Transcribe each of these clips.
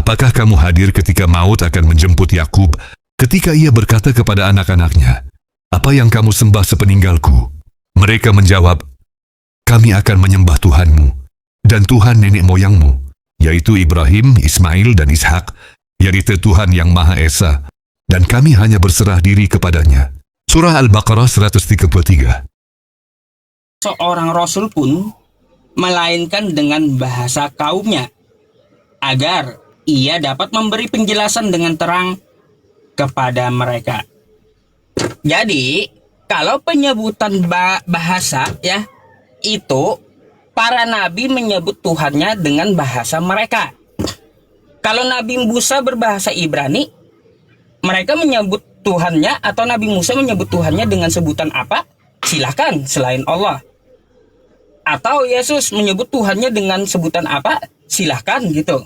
Apakah kamu hadir ketika maut akan menjemput Yakub, ketika ia berkata kepada anak-anaknya, "Apa yang kamu sembah sepeninggalku?" Mereka menjawab, "Kami akan menyembah Tuhanmu dan Tuhan nenek moyangmu, yaitu Ibrahim, Ismail, dan Ishak, yaitu Tuhan yang Maha Esa, dan kami hanya berserah diri kepadanya." Surah Al-Baqarah 133. Seorang rasul pun melainkan dengan bahasa kaumnya, agar ia dapat memberi penjelasan dengan terang kepada mereka. Jadi, kalau penyebutan bahasa ya, itu para nabi menyebut Tuhannya dengan bahasa mereka. Kalau Nabi Musa berbahasa Ibrani, mereka menyebut Tuhannya atau Nabi Musa menyebut Tuhannya dengan sebutan apa? Silahkan, selain Allah. Atau Yesus menyebut Tuhannya dengan sebutan apa? Silahkan gitu.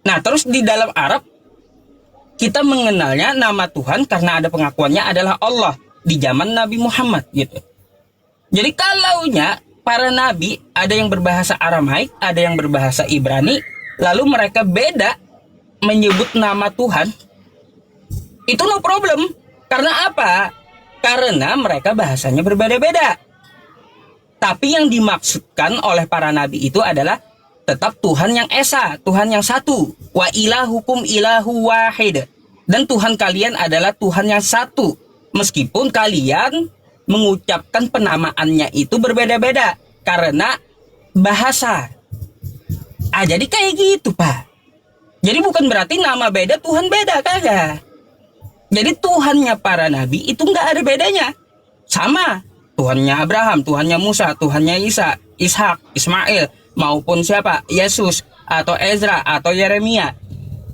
Nah, terus di dalam Arab, kita mengenalnya nama Tuhan karena ada pengakuannya adalah Allah di zaman Nabi Muhammad gitu. Jadi kalaunya para nabi ada yang berbahasa Aramaik, ada yang berbahasa Ibrani, lalu mereka beda menyebut nama Tuhan, itu no problem. Karena apa? Karena mereka bahasanya berbeda-beda. Tapi yang dimaksudkan oleh para nabi itu adalah tetap Tuhan yang esa, Tuhan yang satu. Wa ilahukum ilahu wahid. Dan Tuhan kalian adalah Tuhan yang satu. Meskipun kalian mengucapkan penamaannya itu berbeda-beda karena bahasa. Jadi kayak gitu, Pak. Jadi bukan berarti nama beda, Tuhan beda, kagak. Jadi Tuhannya para nabi itu nggak ada bedanya. Sama. Tuhannya Abraham, Tuhannya Musa, Tuhannya Isa, Ishak, Ismail, maupun siapa? Yesus, atau Ezra, atau Yeremia,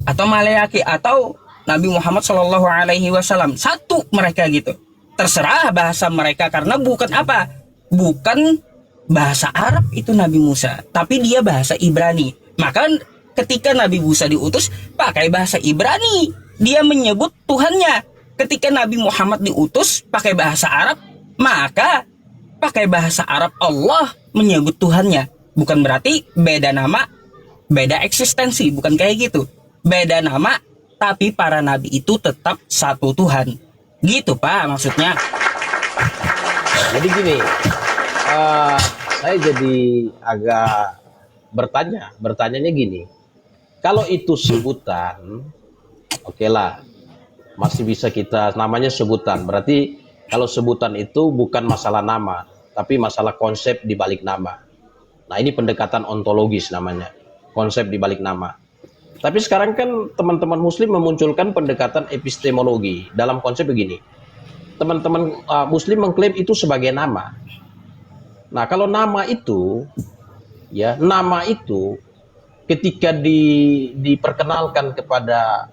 atau Maleaki, atau Nabi Muhammad SAW. Satu mereka gitu. Terserah bahasa mereka karena bukan apa? Bukan bahasa Arab itu Nabi Musa, tapi dia bahasa Ibrani. Maka ketika Nabi Musa diutus pakai bahasa Ibrani, dia menyebut Tuhannya. Ketika Nabi Muhammad diutus pakai bahasa Arab, maka pakai bahasa Arab Allah menyebut Tuhannya. Bukan berarti beda nama, beda eksistensi, bukan kayak gitu. Beda nama, tapi para nabi itu tetap satu Tuhan. Gitu Pak maksudnya. Jadi gini, saya jadi agak bertanyanya gini. Kalau itu sebutan, oke lah, masih bisa kita namanya sebutan. Berarti kalau sebutan itu bukan masalah nama, tapi masalah konsep di balik nama. Nah, ini pendekatan ontologis namanya, konsep di balik nama. Tapi sekarang kan teman-teman muslim memunculkan pendekatan epistemologi dalam konsep begini. Teman-teman muslim mengklaim itu sebagai nama. Nah, kalau nama itu, ya, nama itu ketika diperkenalkan kepada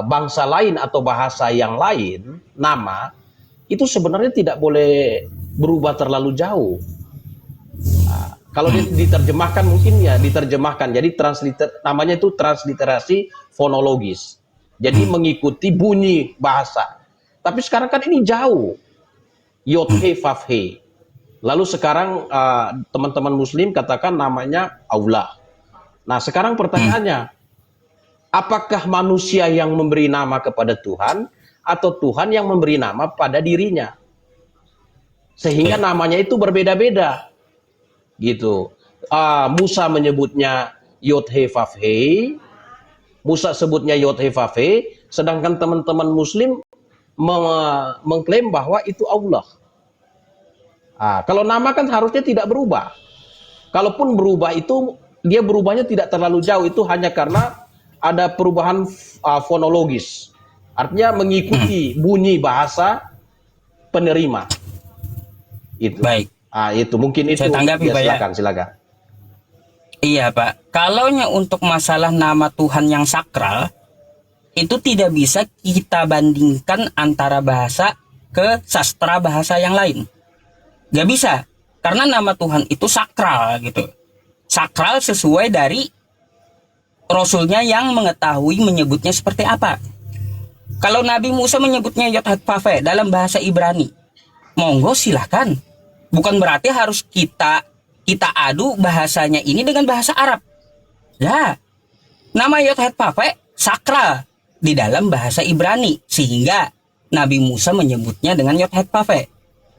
bangsa lain atau bahasa yang lain, nama itu sebenarnya tidak boleh berubah terlalu jauh. Kalau diterjemahkan mungkin ya diterjemahkan. Jadi namanya itu transliterasi fonologis. Jadi mengikuti bunyi bahasa. Tapi sekarang kan ini jauh. Yod he vav he. Lalu sekarang teman-teman muslim katakan namanya Allah. Nah, sekarang pertanyaannya, apakah manusia yang memberi nama kepada Tuhan atau Tuhan yang memberi nama pada dirinya? Sehingga namanya itu berbeda-beda. Gitu. Musa menyebutnya Yod he vav he, Musa sebutnya Yod he vav he, sedangkan teman-teman muslim mengklaim bahwa itu Allah. Kalau nama kan harusnya tidak berubah. Kalaupun berubah itu dia berubahnya tidak terlalu jauh, itu hanya karena ada perubahan fonologis. Artinya mengikuti bunyi bahasa penerima. Itu. Baik. Itu mungkin itu. Saya tanggapi, ya, Pak, silakan. Iya Pak, kalaunya untuk masalah nama Tuhan yang sakral, itu tidak bisa kita bandingkan antara bahasa ke sastra bahasa yang lain. Gak bisa, karena nama Tuhan itu sakral gitu. Sakral sesuai dari Rasulnya yang mengetahui menyebutnya seperti apa. Kalau Nabi Musa menyebutnya Yod Hak Vav He dalam bahasa Ibrani, monggo silahkan. Bukan berarti harus kita adu bahasanya ini dengan bahasa Arab. Ya, Nama Yod-Heh-Vav-He sakral di dalam bahasa Ibrani, sehingga Nabi Musa menyebutnya dengan Yod-Heh-Vav-He.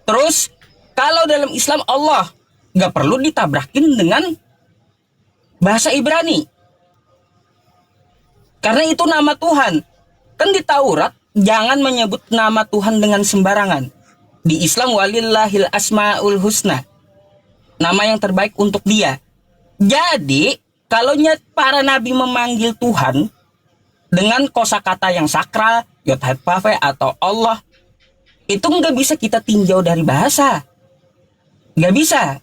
Terus kalau dalam Islam Allah nggak perlu ditabrakin dengan bahasa Ibrani, karena itu nama Tuhan. Kan di Taurat jangan menyebut nama Tuhan dengan sembarangan. Di Islam walillahil asmaul husna, nama yang terbaik untuk dia. Jadi kalau para nabi memanggil Tuhan dengan kosakata yang sakral, Yod-Heh-Vav-He atau Allah, itu nggak bisa kita tinjau dari bahasa, nggak bisa,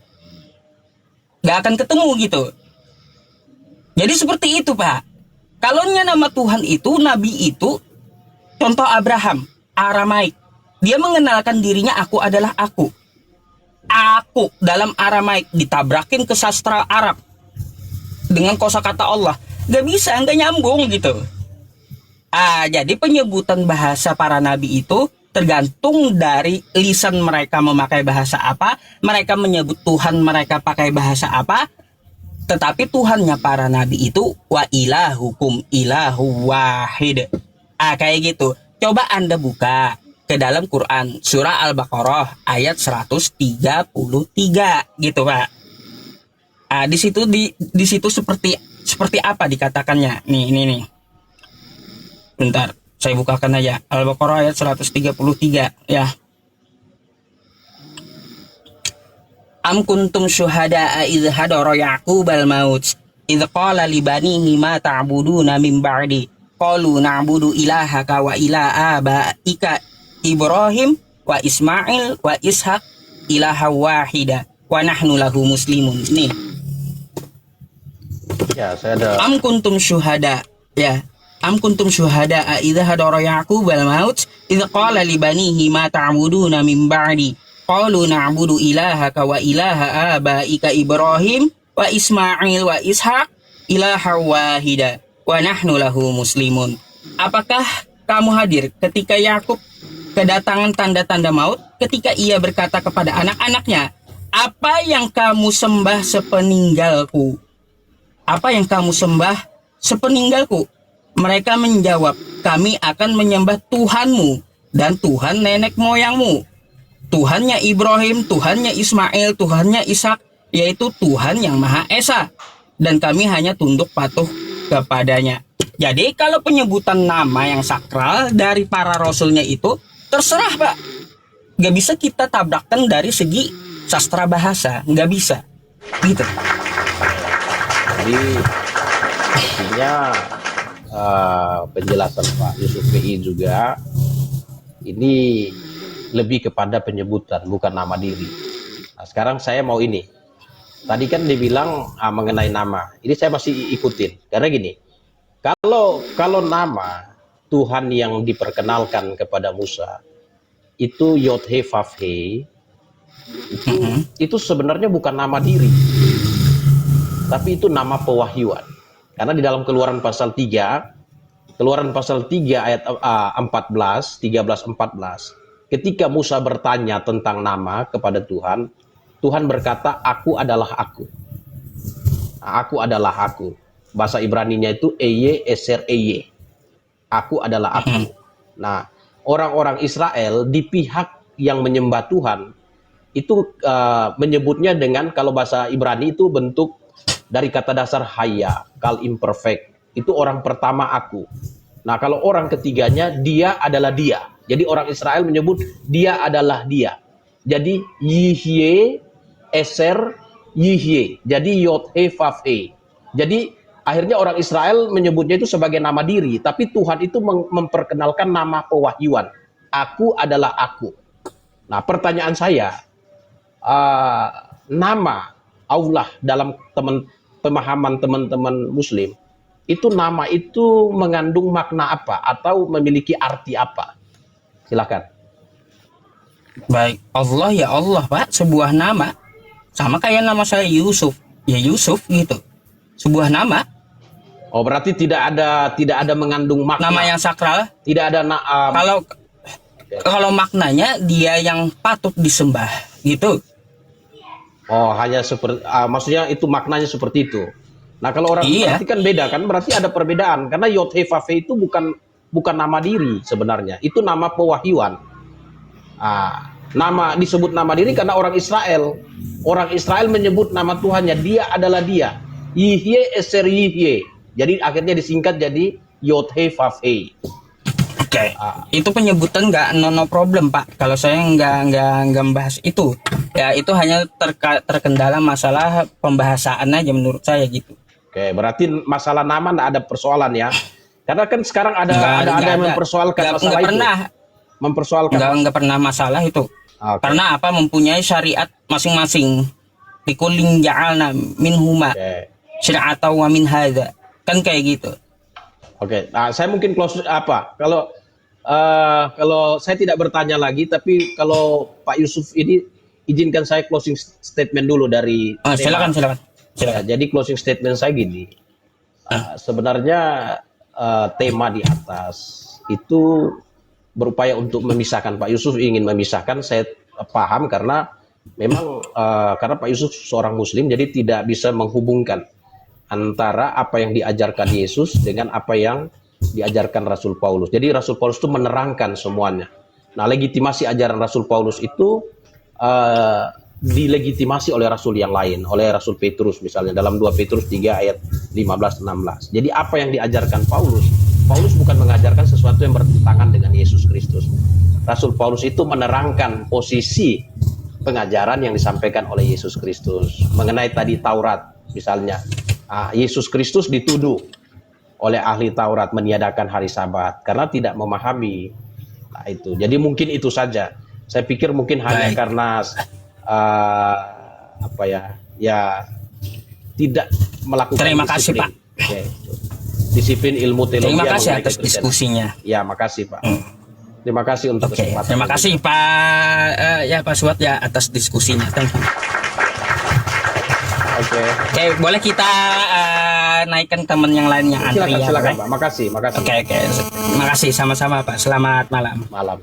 nggak akan ketemu gitu. Jadi seperti itu Pak. Kalau nama Tuhan itu, nabi itu, contoh Abraham, Aramaik, dia mengenalkan dirinya, aku adalah aku. Aku dalam Aramaik ditabrakin ke sastra Arab dengan kosakata Allah, nggak bisa, nggak nyambung gitu. Jadi penyebutan bahasa para nabi itu tergantung dari lisan mereka memakai bahasa apa, mereka menyebut Tuhan mereka pakai bahasa apa. Tetapi Tuhannya para nabi itu wa ilahukum ilahu wahid. Kayak gitu. Coba Anda buka ke dalam Quran surah Al-Baqarah ayat 133 gitu, Pak. Di situ seperti apa dikatakannya? Nih. Bentar, saya bukakan aja Al-Baqarah ayat 133 ya. Am kuntum syuhada'a idh hadara Ya'qubal maut idh qala li banihi ma ta'buduna min ba'di qalu na'budu ilahaka wa ilaha abaika Ibrahim wa Ismail wa Ishaq ilaha wahida wa nahnu lahu muslimun. Nih. Ya, saya ada. Am kuntum syuhada ya. Am kuntum syuhada'a idh hadara Ya'qubal maut idh qala li banihi ma ta'buduna min ba'di qalu na'budu ilahaka wa ilaha abaika Ibrahim wa Ismail wa Ishaq ilaha wahida wa nahnu lahu muslimun. Apakah kamu hadir ketika Yakub kedatangan tanda-tanda maut, ketika ia berkata kepada anak-anaknya, apa yang kamu sembah sepeninggalku? Apa yang kamu sembah sepeninggalku? Mereka menjawab, kami akan menyembah Tuhanmu dan Tuhan nenek moyangmu, Tuhannya Ibrahim, Tuhannya Ismail, Tuhannya Ishak, yaitu Tuhan yang Maha Esa, dan kami hanya tunduk patuh kepadanya. Jadi kalau penyebutan nama yang sakral dari para rasulnya itu terserah Pak, nggak bisa kita tabrakkan dari segi sastra bahasa, nggak bisa gitu. Jadi artinya penjelasan Pak Yusuf PI juga ini lebih kepada penyebutan, bukan nama diri. Nah, sekarang saya mau ini. Tadi kan dibilang mengenai nama. Ini saya masih ikutin. Karena gini, kalau nama Tuhan yang diperkenalkan kepada Musa itu Yod-Heh-Vav-He, itu sebenarnya bukan nama diri, tapi itu nama pewahyuan. Karena di dalam Keluaran pasal 3 ayat 13, 14, ketika Musa bertanya tentang nama kepada Tuhan, Tuhan berkata, aku adalah aku. Aku adalah aku. Bahasa Ibraninya itu Eye Eser Eye. Aku adalah aku. Nah, orang-orang Israel di pihak yang menyembah Tuhan itu menyebutnya dengan, kalau bahasa Ibrani itu bentuk dari kata dasar haya, kal imperfect. Itu orang pertama aku. Nah, kalau orang ketiganya, dia adalah dia. Jadi orang Israel menyebut dia adalah dia. Jadi Yihye, Eser, Yihye. Jadi Yod-Heh-Vav-He. Jadi akhirnya orang Israel menyebutnya itu sebagai nama diri. Tapi Tuhan itu memperkenalkan nama pewahyuan. Aku adalah aku. Nah, pertanyaan saya, nama Allah dalam pemahaman teman-teman Muslim, itu nama itu mengandung makna apa? Atau memiliki arti apa? Silakan. Baik, Allah ya Allah Pak, sebuah nama. Sama kayak nama saya Yusuf, ya Yusuf gitu. Sebuah nama. Oh, berarti tidak ada mengandung makna. Nama yang sakral. Tidak ada Kalau maknanya dia yang patut disembah gitu. Oh, hanya seperti maksudnya itu maknanya seperti itu. Nah, kalau orang Iya. berarti kan beda kan, berarti ada perbedaan karena Yod He Vav He itu bukan nama diri sebenarnya, itu nama pewahyuan. Nama disebut nama diri karena orang Israel. Orang Israel menyebut nama Tuhannya, dia adalah dia. Yihye Eser Yihye. Jadi akhirnya disingkat jadi Yod He Vav He. Oke, itu penyebutan no problem Pak. Kalau saya nggak membahas itu, ya itu hanya terkendala masalah pembahasan aja menurut saya gitu. Oke, berarti masalah nama nggak ada persoalan ya? Karena kan sekarang ada yang mempersoalkan masalah itu. Mempersoalkan. Nggak pernah masalah itu. Oke. Karena apa? Mempunyai syariat masing-masing. Likulin ja'alna minhuma syir'atan wa min hadza. Kan kayak gitu. Oke, nah saya mungkin close apa? Kalau saya tidak bertanya lagi, tapi kalau Pak Yusuf ini izinkan saya closing statement dulu dari. Silakan. Ya, jadi closing statement saya gini, sebenarnya tema di atas itu berupaya untuk memisahkan. Pak Yusuf ingin memisahkan, saya paham karena memang karena Pak Yusuf seorang Muslim, jadi tidak bisa menghubungkan antara apa yang diajarkan Yesus dengan apa yang diajarkan Rasul Paulus. Jadi Rasul Paulus itu menerangkan semuanya. Nah, legitimasi ajaran Rasul Paulus itu dilegitimasi oleh Rasul yang lain, oleh Rasul Petrus misalnya dalam 2 Petrus 3 ayat 15-16. Jadi apa yang diajarkan Paulus bukan mengajarkan sesuatu yang bertentangan dengan Yesus Kristus. Rasul Paulus itu menerangkan posisi pengajaran yang disampaikan oleh Yesus Kristus. Mengenai tadi Taurat misalnya, Yesus Kristus dituduh oleh ahli Taurat meniadakan hari Sabat karena tidak memahami. Nah, itu. Jadi mungkin itu saja. Saya pikir mungkin hanya karena tidak melakukan Terima kasih, disiplin. Pak. Oke. Disiplin ilmu teologi. Terima kasih mengenai atas kekristen. diskusinya. Ya, makasih Pak. Terima kasih untuk Oke, kesempatan. terima kasih Pak Suat ya atas diskusinya. Thank you. Oke, boleh kita naikkan teman yang lain yang antri ya. Silakan Pak. Makasih. Oke. Terima kasih sama-sama Pak. Selamat malam. Malam.